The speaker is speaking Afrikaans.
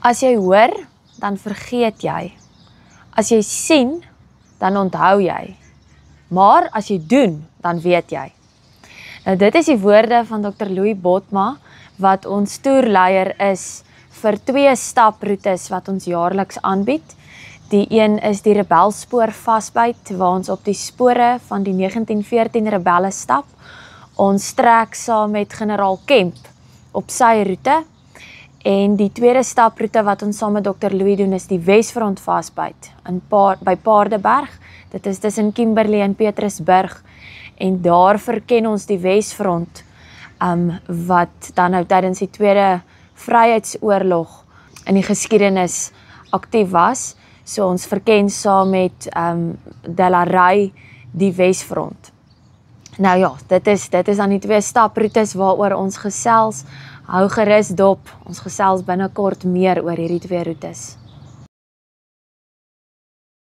As jy hoor, dan vergeet jy. As jy sien, dan onthou jy. Maar as jy doen, dan weet jy. Nou dit is die woorde van Dr. Louis Botma, wat ons toerleier is vir 2 staproetes wat ons jaarliks aanbied. Die een is die Rebelspoor Vasbyt, waar ons op die spore van die 1914 rebelle stap. Ons trek saam met generaal Kemp op sy roete. En die tweede staproete wat ons saam met Dr. Louis doen is die Wesfront Vasbyt by Paardeberg. Dit is tussen Kimberley en Petrusburg. En daar verken ons die Wesfront wat dan nou tydens die Tweede Vryheidsoorlog in die geskiedenis aktief was. So ons verken saam met Delaray die Wesfront. Nou ja, dit is dan die 2 staproetes waaroor ons gesels. Hou gerus dop, ons gesels binnekort meer oor hierdie 2 roetes.